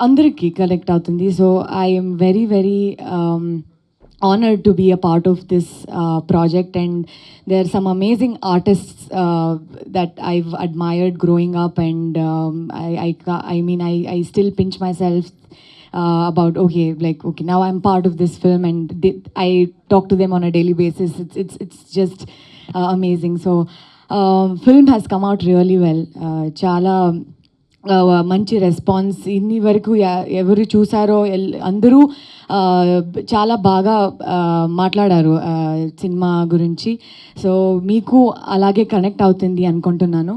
అందరికీ కనెక్ట్ అవుతుంది. So I'm very very honored to be a part of this project, and there are some amazing artists that I've admired growing up, and I still pinch myself about okay, now I'm part of this film, and I talk to them on a daily basis. It's just amazing. So film has come out really well. Chala మంచి response ఇన్ని వరకు ఎవరు చూసారో అందరూ చాలా బాగా మాట్లాడారు cinema గురించి. సో మీకు అలాగే కనెక్ట్ అవుతుంది అనుకుంటున్నాను.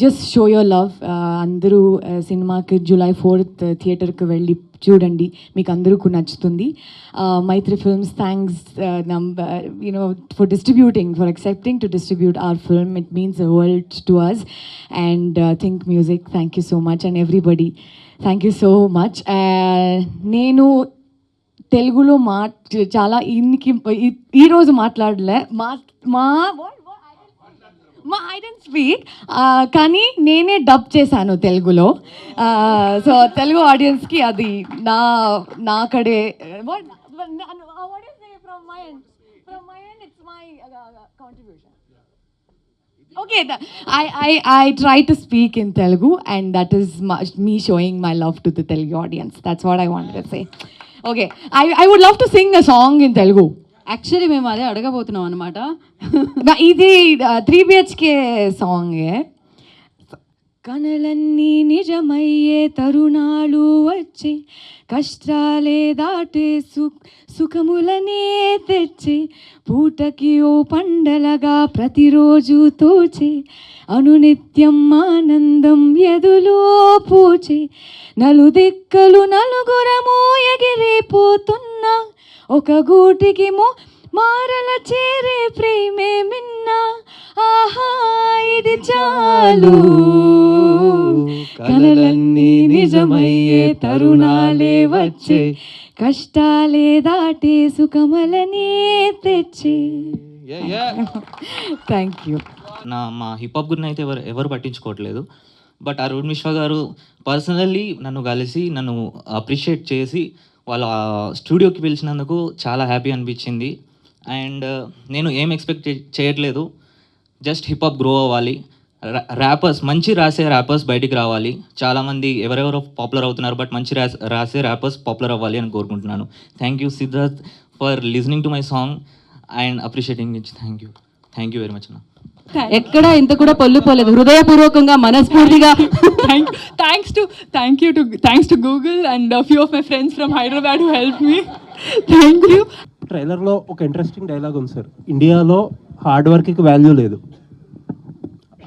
Just show your love. అందరూ సినిమాకి July 4th థియేటర్కి వెళ్ళి చూడండి, మీకు అందరికీ నచ్చుతుంది. Maitri Films, thanks for distributing, for accepting to distribute our film. It means the world to us. And Think Music, thank you so much, and everybody, thank you so much. నేను తెలుగులో చాలా ఈరోజు మాట్లాడలే, ఐ డోంట్ స్పీక్, కానీ dub చేశాను తెలుగులో. So Telugu ఆడియన్స్కి అది నాకడే from my end it's my contribution. Okay, I try to speak in Telugu, and that is me showing my love to the Telugu audience. That's what I wanted to say. Okay, I would love to sing a song in Telugu. Actually మేము అదే అడగబోతున్నాం అనమాట. ఇది 3 BHK song. కనలన్నీ నిజమయ్యే తరుణాలు వచ్చే, కష్టాలే దాటే సుఖములనే తెచ్చే, పూటకి ఓ పండలగా ప్రతిరోజు తోచే, అనునిత్యం ఆనందం ఎదులో పూచే, నలుదిక్కలు నలుగురము ఎగిరిపోతున్నా, ఒక గూటికి మారల చేరే ప్రేమే మిన్నా, ఆహా ఇది చాలు, కలలన్నీ నిజమయ్యే తరుణాలే వచ్చే, కష్టాలే దాటే సుఖమలనే తెచ్చే. Thank you. మా హిప్హాప్ గురిని అయితే ఎవరు పట్టించుకోవట్లేదు. బట్ అరుణ్ మిశ్రా గారు పర్సనల్లీ నన్ను కలిసి నన్ను అప్రిషియేట్ చేసి వాళ్ళ స్టూడియోకి పిలిచినందుకు చాలా హ్యాపీ అనిపించింది. అండ్ నేను ఏం ఎక్స్పెక్ట్ చేయట్లేదు, జస్ట్ హిప్హాప్ గ్రో అవ్వాలి, ర్యాపర్స్ మంచి రాసే ర్యాపర్స్ బయటికి రావాలి. చాలామంది ఎవరెవరో పాపులర్ అవుతున్నారు, బట్ మంచి రాసే ర్యాపర్స్ పాపులర్ అవ్వాలి అని కోరుకుంటున్నాను. Thank you Siddharth for listening to my song and appreciating it. Thank you very much అన్న. ఎక్కడ ఇంత కూడా పొల్లుపోలేదు, హృదయపూర్వకంగా మనస్ఫూర్తిగా. Thanks to Google and a few of my friends from Hyderabad who helped me. Thank you. ట్రైలర్లో ఒక ఇంట్రెస్టింగ్ డైలాగ్ ఉంది sir, ఇండియాలో హార్డ్ వర్క్కి వాల్యూ లేదు.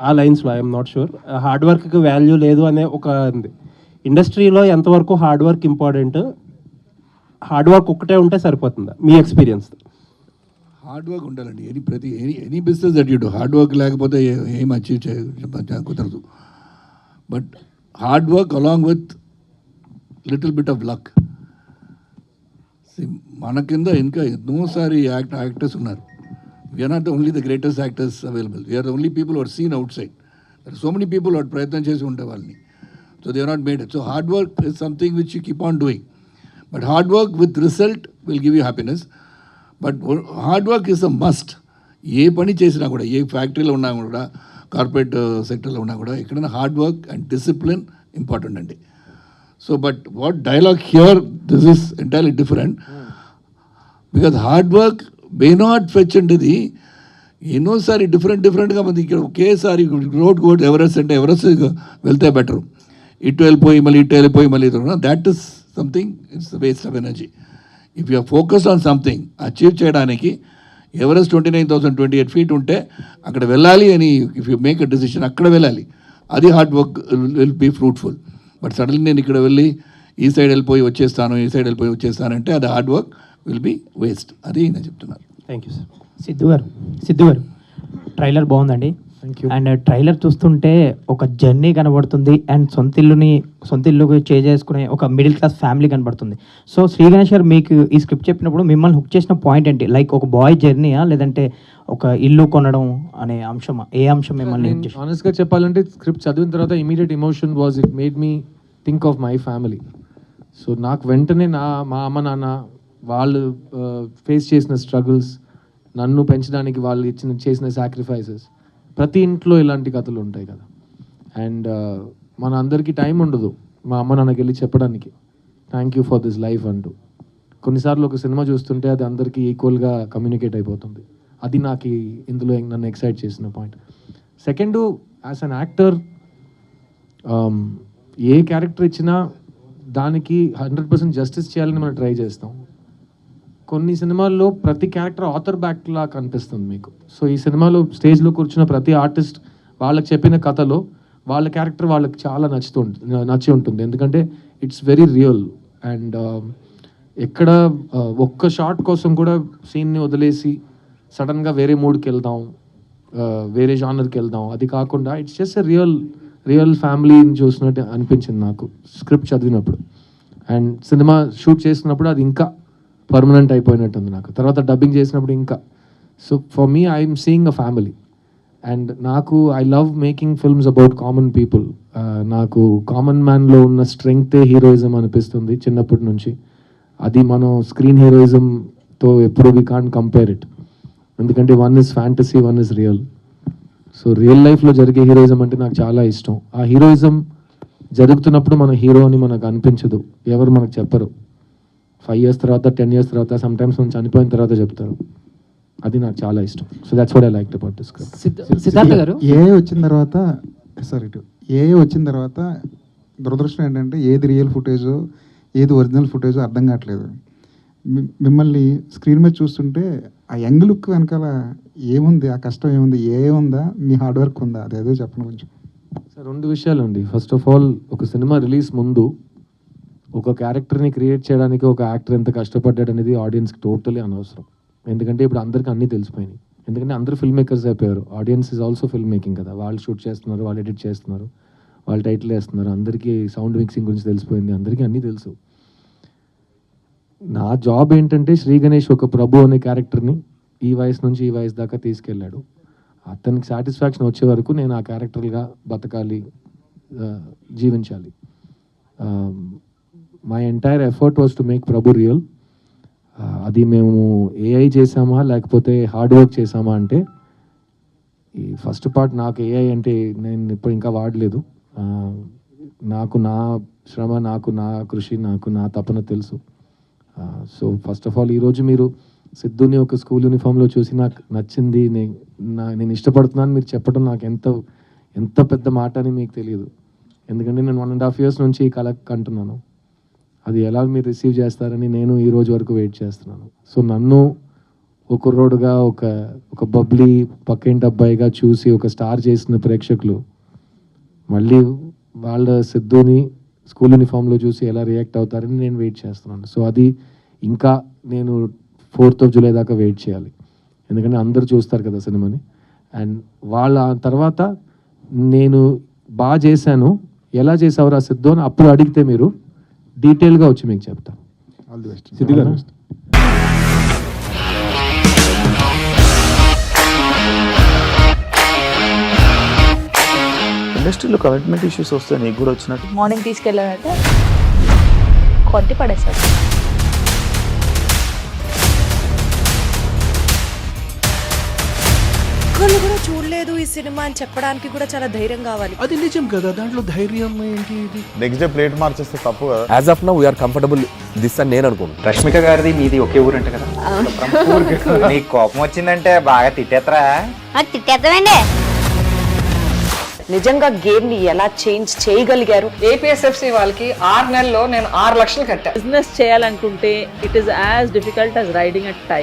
ఆ లైన్స్లో ఐఎమ్ నాట్ షూర్, హార్డ్ వర్క్కి వాల్యూ లేదు అనే ఒక ఉంది. ఇండస్ట్రీలో ఎంతవరకు hard work important, hard work ఒక్కటే ఉంటే సరిపోతుందా మీ ఎక్స్పీరియన్స్? హార్డ్ వర్క్ ఉండాలండి. Any business that you do, hard work లేకపోతే ఏం అచీవ్ కుదరదు. But hard work along with little bit of luck. మన కింద ఇంకా ఎన్నోసారి యాక్టర్స్ ఉన్నారు. We're not only the greatest actors available, we're only people are seen outside. There so many people వాడు ప్రయత్నం చేసి ఉంటే వాళ్ళని. So they are not made it. So hard work is something which you keep on doing. But hard work with result will give you happiness. But hard work is a must. ఏ పని చేసినా కూడా, ఏ ఫ్యాక్టరీలో ఉన్నా కూడా, corporate సెక్టర్లో ఉన్నా కూడా, ఎక్కడైనా hard work and discipline important అండి. So but what dialogue here, this is entirely different. Because hard work may not fetch అంటేది ఎన్నోసారి డిఫరెంట్గా మంది ఇక్కడ ఒకేసారి రోడ్ ఎవరెస్ట్ అంటే ఎవరెస్ట్ వెళ్తే బెటర్, ఇటు వెళ్ళిపోయి మళ్ళీ that is something, it's waste of energy. If you are focused on something achieve చేయడానికి, ఎవరెస్ట్ 29,028 feet ఉంటే అక్కడ వెళ్ళాలి అని if you make a decision అక్కడ వెళ్ళాలి, అది hard work will be fruitful. But suddenly నేను ఇక్కడ వెళ్ళి ఈ సైడ్ వెళ్ళిపోయి వచ్చేస్తాను అంటే అది hard work will be waste. అది నేను చెప్తున్నాను. Thank you sir. సిద్ధు గారు ట్రైలర్ బాగుందండి. అండ్ ట్రైలర్ చూస్తుంటే ఒక జర్నీ కనబడుతుంది, అండ్ సొంత ఇల్లుని సొంత ఇల్లు చేసుకునే ఒక మిడిల్ క్లాస్ ఫ్యామిలీ కనబడుతుంది. సో శ్రీ గణేష్ గారు మీకు ఈ స్క్రిప్ట్ చెప్పినప్పుడు మిమ్మల్ని హుక్ చేసిన పాయింట్ ఏంటి? లైక్ ఒక బాయ్ జర్నీయా, లేదంటే ఒక ఇల్లు కొనడం అనే అంశమా? ఏ అంశం మిమ్మల్ని hook చేసింది? ఆనెస్ట్గా చెప్పాలంటే స్క్రిప్ట్ చదివిన తర్వాత immediate emotion was it made me think of my family. So నాకు వెంటనే మా అమ్మ నాన్న వాళ్ళు ఫేస్ చేసిన స్ట్రగుల్స్, నన్ను పెంచడానికి వాళ్ళు చేసిన సాక్రిఫైసెస్, ప్రతి ఇంట్లో ఇలాంటి కథలు ఉంటాయి కదా. అండ్ మన అందరికీ టైం ఉండదు మా అమ్మ నాన్నకి వెళ్ళి చెప్పడానికి thank you for this life అంటూ. కొన్నిసార్లు ఒక సినిమా చూస్తుంటే అది అందరికీ ఈక్వల్గా కమ్యూనికేట్ అయిపోతుంది. అది నాకు ఇందులో నన్ను ఎక్సైట్ చేసిన point. Second, as an actor A character ఇచ్చినా దానికి 100% జస్టిస్ చేయాలని మనం ట్రై చేస్తాం. కొన్ని సినిమాల్లో ప్రతి క్యారెక్టర్ ఆథర్ బ్యాక్లా కనిపిస్తుంది మీకు. సో ఈ సినిమాలో స్టేజ్లో కూర్చున్న ప్రతి ఆర్టిస్ట్ వాళ్ళకి చెప్పిన కథలో వాళ్ళ క్యారెక్టర్ వాళ్ళకి చాలా నచ్చి ఉంటుంది. ఎందుకంటే ఇట్స్ వెరీ రియల్. అండ్ ఎక్కడ ఒక్క షాట్ కోసం కూడా సీన్ని వదిలేసి సడన్గా వేరే మూడ్కి వెళ్దాం, వేరే జానర్కి వెళ్దాం, అది కాకుండా ఇట్స్ జస్ట్ ఎ రియల్ ఫ్యామిలీని చూసినట్టు అనిపించింది నాకు స్క్రిప్ట్ చదివినప్పుడు. అండ్ సినిమా షూట్ చేసినప్పుడు అది ఇంకా పర్మనెంట్ అయిపోయినట్టుంది నాకు. తర్వాత డబ్బింగ్ చేసినప్పుడు ఇంకా. So for me I'm seeing a family. And నాకు I love making films about common people. నాకు కామన్ మ్యాన్లో ఉన్న స్ట్రెంగ్తే హీరోయిజం అనిపిస్తుంది చిన్నప్పటి నుంచి. అది మనం స్క్రీన్ హీరోయిజంతో ఎప్పుడు వి కాంట్ కంపేర్ ఇట్. ఎందుకంటే one is fantasy, one is real. So real లైఫ్లో జరిగే హీరోయిజం అంటే నాకు చాలా ఇష్టం. ఆ హీరోయిజం జరుగుతున్నప్పుడు మన హీరో అని మనకు అనిపించదు, ఎవరు మనకు చెప్పరు. 5 years తర్వాత, 10 years తర్వాత, సమ్ టైమ్స్ మనం చనిపోయిన తర్వాత చెప్తారు. అది నాకు చాలా ఇష్టం. So that's what I liked about this script. Siddhartha గారు, ఏ వచ్చిన తర్వాత దురదృష్టం ఏంటంటే ఏది రియల్ ఫుటేజో ఏది ఒరిజినల్ ఫుటేజో అర్థం కావట్లేదు. మిమ్మల్ని స్క్రీన్ మీద చూస్తుంటే ఆ యంగ్ లుక్ వెనకాల ఏముంది, ఆ కష్టం ఏముంది, ఏముందా, మీ హార్డ్ వర్క్ ఉందా, అదేదో చెప్పండి కొంచెం. సార్ 2 విషయాలు అండి. ఫస్ట్ ఆఫ్ ఆల్, ఒక సినిమా రిలీజ్ ముందు ఒక క్యారెక్టర్ని క్రియేట్ చేయడానికి ఒక యాక్టర్ ఎంత కష్టపడ్డాడు అనేది ఆడియన్స్కి టోటలీ అనవసరం. ఎందుకంటే ఇప్పుడు అందరికీ అన్నీ తెలిసిపోయినాయి. ఎందుకంటే అందరూ ఫిల్మ్ మేకర్స్ అయిపోయారు. Audience is also film making కదా. వాళ్ళు షూట్ చేస్తున్నారు, వాళ్ళు ఎడిట్ చేస్తున్నారు, వాళ్ళు టైటిల్ వేస్తున్నారు, అందరికీ సౌండ్ మిక్సింగ్ గురించి తెలిసిపోయింది, అందరికీ అన్నీ తెలుసు. నా జాబ్ ఏంటంటే శ్రీ గణేష్ ఒక ప్రభు అనే క్యారెక్టర్ని ఈ వయసు నుంచి ఈ వయసు దాకా తీసుకెళ్ళాడు. అతనికి సాటిస్ఫాక్షన్ వచ్చే వరకు నేను ఆ క్యారెక్టర్గా బతకాలి, జీవించాలి. My entire effort was to make Prabhu real. అది మేము ఏఐ చేసామా లేకపోతే హార్డ్ వర్క్ చేసామా అంటే, ఈ ఫస్ట్ పార్ట్ నాకు ఏఐ అంటే నేను ఇప్పుడు ఇంకా వాడలేదు. నాకు నా శ్రమ, నాకు నా కృషి, నాకు నా తపన తెలుసు. సో ఫస్ట్ ఆఫ్ ఆల్ ఈరోజు మీరు సిద్ధుని ఒక స్కూల్ యూనిఫామ్లో చూసి నాకు నచ్చింది, నేను ఇష్టపడుతున్నాను మీరు చెప్పడం నాకు ఎంత పెద్ద మాట అని మీకు తెలియదు. ఎందుకంటే నేను 1.5 years నుంచి ఈ కళ కంటున్నాను. అది ఎలా మీరు రిసీవ్ చేస్తారని నేను ఈ రోజు వరకు వెయిట్ చేస్తున్నాను. సో నన్ను ఒక కుర్రోడుగా, ఒక బబ్లీ పక్కింటి అబ్బాయిగా చూసి ఒక స్టార్ చేసిన ప్రేక్షకులు మళ్ళీ వాళ్ళ సిద్ధుని స్కూల్ యూనిఫామ్లో చూసి ఎలా రియాక్ట్ అవుతారని నేను వెయిట్ చేస్తున్నాను. సో అది ఇంకా నేను 4th of July దాకా వెయిట్ చేయాలి. ఎందుకంటే అందరూ చూస్తారు కదా సినిమాని. అండ్ వాళ్ళ తర్వాత నేను బాగా చేశాను, ఎలా చేసావురా సిద్ధు అని అప్పుడు అడిగితే మీరు డీటెయిల్గా వచ్చి మీకు చెప్తాను. All the best. సిద్ధు గారు, ఇండస్ట్రీలో కమిట్మెంట్ ఇష్యూస్ వస్తే నీకు కూడా వచ్చినట్టు? మార్నింగ్ తీసుకెళ్ళాడంటే కొట్టి పడేస్తాడు. ఒక్కళ్ళు కూడా చూడలేదు ఈ సినిమా అని చెప్పడానికి కూడా చాలా ధైర్యం కావాలి. అది నిజం కదా, దాంట్లో ధైర్యం ఏంటి? ఇది నెక్స్ట్ డే ప్లేట్ మార్చేస్తే తప్పు కదా. As of now we're comfortable this అని నేను అనుకుంటున్నాను. రష్మిక గారిది మీది ఒకే ఊరంట కదా? నీకు కోపం వచ్చిందంటే బాగా తిట్టేత్తరా? తిట్టేద్దామండి. నిజంగా గేమ్ ని ఎలా చేంజ్ చేయగలిగారు? ఏపీఎస్ఎఫ్సి వాళ్ళకి 6 నెలల్లో నేను 6 లక్షలు కట్టా. బిజినెస్ చేయాలనుకుంటే it is as difficult as riding a tiger.